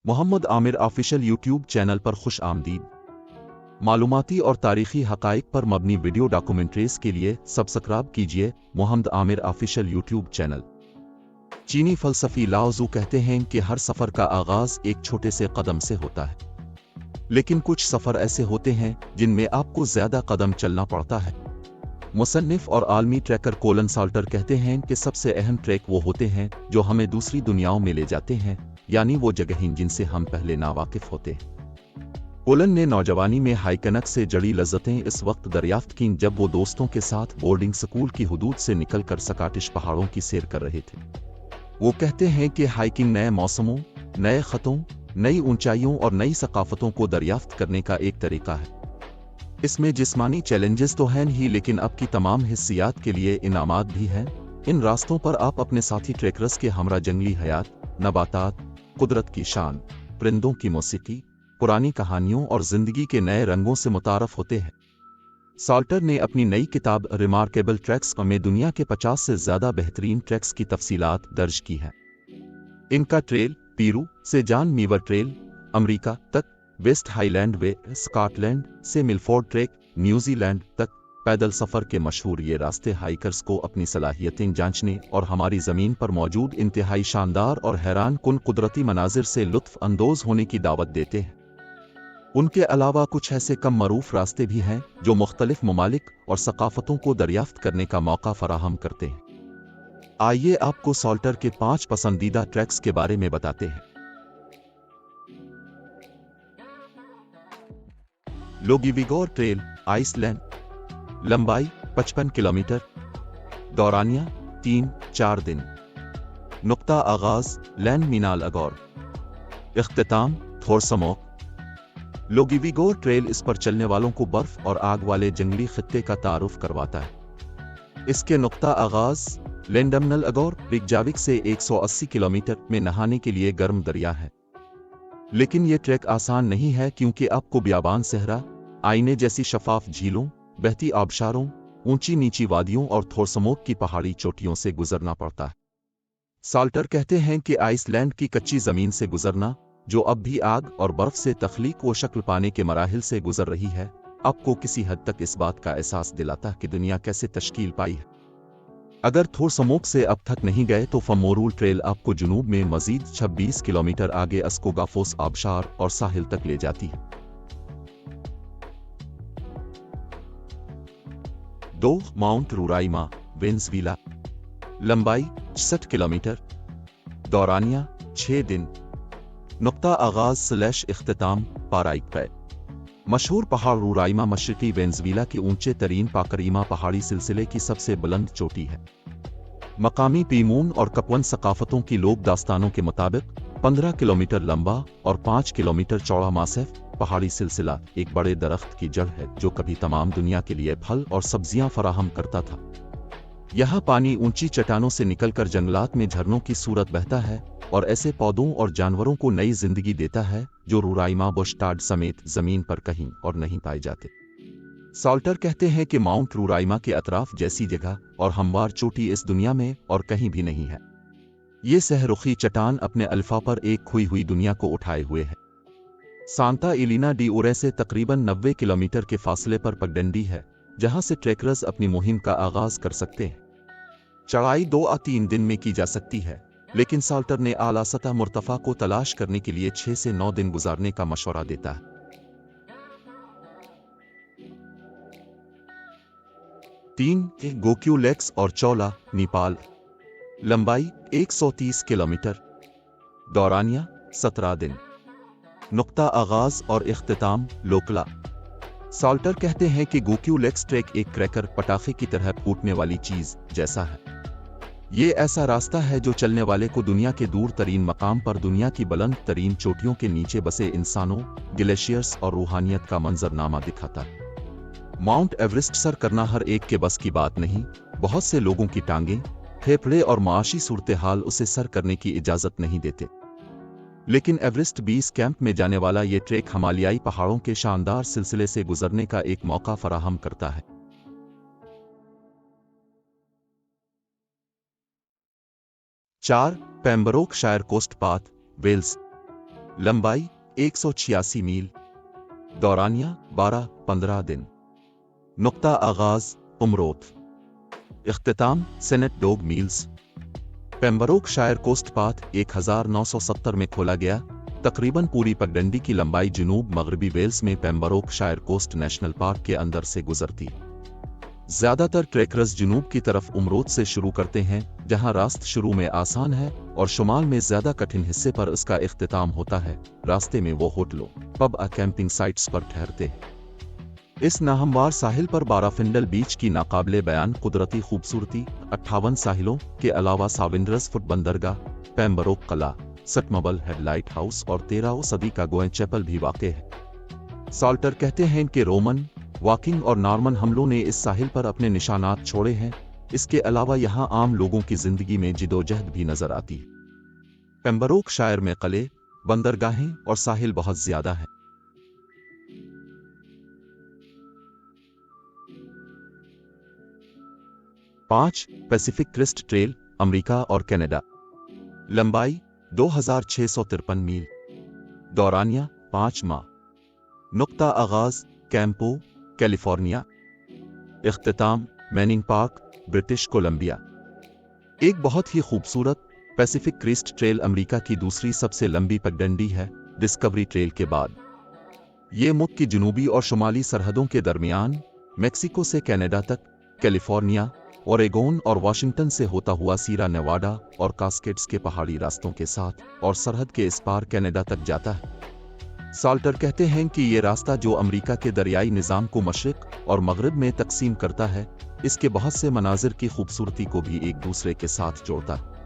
Mohammad Aamir official YouTube channel पर खुश आमदीद। मालूमाती और तारीखी हकाइक पर मबनी वीडियो डॉक्यूमेंट्रीज के लिए सब्सक्राइब कीजिए Mohammad Aamir official YouTube channel. चीनी फलसफी लाओ ज़ू कहते हैं कि हर सफ़र का आगाज़ एक छोटे से कदम से होता है, लेकिन कुछ सफ़र ऐसे होते हैं जिनमें आपको ज़्यादा कदम चलना पड़ता है। मुसन्निफ और आलमी ट्रैकर कोलन साल्टर कहते हैं कि सबसे अहम ट्रैक वो होते हैं जो हमें दूसरी दुनियाओं में ले जाते हैं, यानी वो जगहें जिनसे हम पहले नावाकिफ होते हैं। कोलन ने नौजवानी में हाइकनक से जड़ी लज्जतें इस वक्त दरियाफ्त कीं जब वो दोस्तों के साथ बोर्डिंग स्कूल की हुदूद से निकलकर स्कॉटिश पहाड़ों की सैर कर रहे थे। वो कहते हैं कि हाइकिंग नए मौसमों, नए खतों, नई ऊंचाइयों और नई सकाफतों को दरियाफ्त करने का एक तरीका है। इसमें जिस्मानी चैलेंजेस तो हैं ही, लेकिन अब की तमाम हिस्सियात के लिए इनामात भी हैं। इन रास्तों पर आप अपने साथी ट्रेकर्स के हमरा जंगली हयात, नबातात, कुदरत की शान, परिंदों की मौसीकी, पुरानी कहानियों और जिंदगी के नए रंगों से मुतारफ होते हैं। साल्टर ने अपनी नई किताब रिमार्केबल ट्रैक्स में दुनिया के 50 से ज्यादा बेहतरीन ट्रैक्स की तफसीलात दर्ज की हैं। इनका ट्रेल पीरू से जॉन मीवर ट्रेल अमेरिका तक, वेस्ट हाईलैंड वे स्कॉटलैंड से मिलफोर्ड ट्रैक न्यूजीलैंड तक पैदल सफर के मशहूर ये रास्ते हाइकर्स को अपनी सलाहियतें जांचने और हमारी जमीन पर मौजूद इंतहाई शानदार और हैरान कुन कुदरती मनाजिर से लुत्फ अंदोज होने की दावत देते हैं। उनके अलावा कुछ ऐसे कम मरूफ रास्ते भी हैं जो मुख्तलिफ ममालिक और सकाफतों को दरियाफ्त करने का मौका फराहम करते हैं। आइए आपको साल्टर के 5 पसंदीदा ट्रैक्स के बारे में बताते हैं। लोगिविगोर ट्रेल आइसलैंड, लंबाई 55 किलोमीटर, दौरानिया 3-4 दिन, नुक्ता आगाज लैंड मिनाल अगौर, इख्तिताम थोरसमोक। लोगिविगोर ट्रेल इस पर चलने वालों को बर्फ और आग वाले जंगली खित्ते का तारुफ करवाता है। इसके नुक्ता आगाज लेंडमनल अगौर रिकजाविक से 180 किलोमीटर में नहाने के लिए गर्म दरिया है। लेकिन ये ट्रैक आसान नहीं है क्योंकि आपको बियाबान सहरा, आईने जैसी शफाफ झीलों, बहती आबशारों, ऊंची नीची वादियों और थोरसमोक की पहाड़ी चोटियों से गुजरना पड़ता है। साल्टर कहते हैं कि आइसलैंड की कच्ची जमीन से गुजरना, जो अब भी आग और बर्फ से तख्लीक व शक्ल पाने के मराहिल से गुजर रही है, आपको किसी हद तक इस बात का एहसास दिलाता है कि दुनिया कैसे तश्कील पाई है। अगर थोरसमोक से अब तक नहीं गए तो फमोरूल ट्रेल आपको जुनूब में मजीद 26 किलोमीटर आगे अस्कोगाफोस आबशार और साहिल तक ले जाती है। 2 माउंट रोराइमा वेनेज़ुएला, लंबाई 66 किलोमीटर, दौरानिया 6 दिन, नुक्ता आगाज / इख्तिताम पाराइक्पे। मशहूर पहाड़ रोराइमा मशरकी वेनेज़ुएला की ऊंचे तरीन पाकरीमा पहाड़ी सिलसिले की सबसे बुलंद चोटी है। मकामी पीमून और कपवन सकाफतों की लोक दास्तानों के मुताबिक 15 किलोमीटर लंबा और 5 किलोमीटर चौड़ा मासेफ पहाड़ी सिलसिला एक बड़े दरख्त की जड़ है जो कभी तमाम दुनिया के लिए फल और सब्जियां फराहम करता था। यहाँ पानी ऊंची चट्टानों से निकलकर जंगलात में झरनों की सूरत बहता है और ऐसे पौधों और जानवरों को नई जिंदगी देता है जो रोराइमा बुशटार्ड समेत जमीन पर कहीं और नहीं पाए जाते। साल्टर कहते हैं कि माउंट रोराइमा के अतराफ जैसी जगह और हमवार चोटी इस दुनिया में और कहीं भी नहीं है। ये सहरुखी चट्टान अपने अल्फा पर एक खोई हुई दुनिया को उठाए हुए है। सांता इलिना डी ओरे से तकरीबन 90 किलोमीटर के फासले पर पगडंडी है, जहां से ट्रेकर्स अपनी मुहिम का आगाज कर सकते हैं। चढ़ाई 2 या 3 दिन में की जा सकती है, लेकिन साल्टर ने आला सतह मुर्तफा को तलाश करने के लिए 6 से 9 दिन गुजारने का मशवरा देता है। 3 गोक्यू लेक्स और चौला नेपाल, लंबाई 130 किलोमीटर, दौरानिया 17 दिन, नुक्ता आगाज और इख्तिताम लोकला। साल्टर कहते हैं कि गोक्यू लेक्स ट्रैक एक क्रैकर पटाखे की तरह फूटने वाली चीज जैसा है। ये ऐसा रास्ता है जो चलने वाले को दुनिया के दूर तरीन मकाम पर दुनिया की बुलंद तरीन चोटियों के नीचे बसे इंसानों, ग्लेशियर्स और रूहानियत का मंजरनामा दिखाता है। माउंट एवरेस्ट सर करना हर एक के बस की बात नहीं। बहुत से लोगों की टांगें, फेफड़े और माशी सूरत हाल उसे सर करने की इजाजत नहीं देते। लेकिन एवरेस्ट बेस कैंप में जाने वाला ये ट्रैक हिमालयाई पहाड़ों के शानदार सिलसिले से गुजरने का एक मौका फराहम करता है। 4 पेम्बरोक शायर कोस्ट पाथ वेल्स, लंबाई 186 मील, दौरानिया 12-15 दिन। नुक्ता आगाज उमरोत, इख्तिताम Saint Dogmaels. Pembrokeshire Coast Path 1970 में खोला गया। तकरीबन पूरी पगडंडी की लंबाई जनूब मगरबी वेल्स में पेम्बरोकशायर कोस्ट नेशनल पार्क के अंदर से गुजरती। ज्यादातर ट्रेकर्स जनूब की तरफ उमरोत से शुरू करते हैं, जहां रास्ता शुरू में आसान है और शुमाल में ज्यादा कठिन हिस्से पर इसका इख्तिताम होता है। रास्ते में वो होटलों, पब और कैंपिंग साइट्स पर ठहरते हैं। इस नाहमवार साहिल पर बाराफिंडल बीच की नाकाबिले बयान कुदरती खूबसूरती, 58 साहिलों के अलावा साविंडरस फुट बंदरगाह, पेम्बरोक कला, सटमबल हेडलाइट हाउस और 13वीं सदी का गोएं चैपल भी वाक़ है। साल्टर कहते हैं कि रोमन, वाकिंग और नॉर्मन हमलों ने इस साहिल पर अपने निशानात छोड़े हैं। इसके अलावा यहाँ आम लोगों की जिंदगी में जिदोजहद भी नजर आती है। पेम्बरोकशायर में कले, बंदरगाहें और साहिल बहुत ज्यादा हैं। 5 पैसिफिक क्रेस्ट ट्रेल, अमेरिका और कनाडा। लंबाई 2653 मील, दौरानिया 5 माह। नुक्ता आगाज कैंपो, कैलिफोर्निया। इख्तिताम मैनिंग पार्क, ब्रिटिश कोलंबिया। एक बहुत ही खूबसूरत पैसिफिक क्रेस्ट ट्रेल अमेरिका की दूसरी सबसे लंबी पगडंडी है, डिस्कवरी ट्रेल के बाद। ये मुल्क की जनूबी और शुमाली सरहदों के दरमियान मेक्सिको से कनाडा तक, कैलिफोर्निया, ओरेगोन और वाशिंगटन से होता हुआ सीरा नेवाडा और कास्केड्स के पहाड़ी रास्तों के साथ और सरहद के इस पार कनाडा तक जाता है। साल्टर कहते हैं कि ये रास्ता जो अमेरिका के दरियाई निज़ाम को मशरिक और मगरिब में तकसीम करता है, इसके बहुत से मनाजिर की खूबसूरती को भी एक दूसरे के साथ जोड़ता है।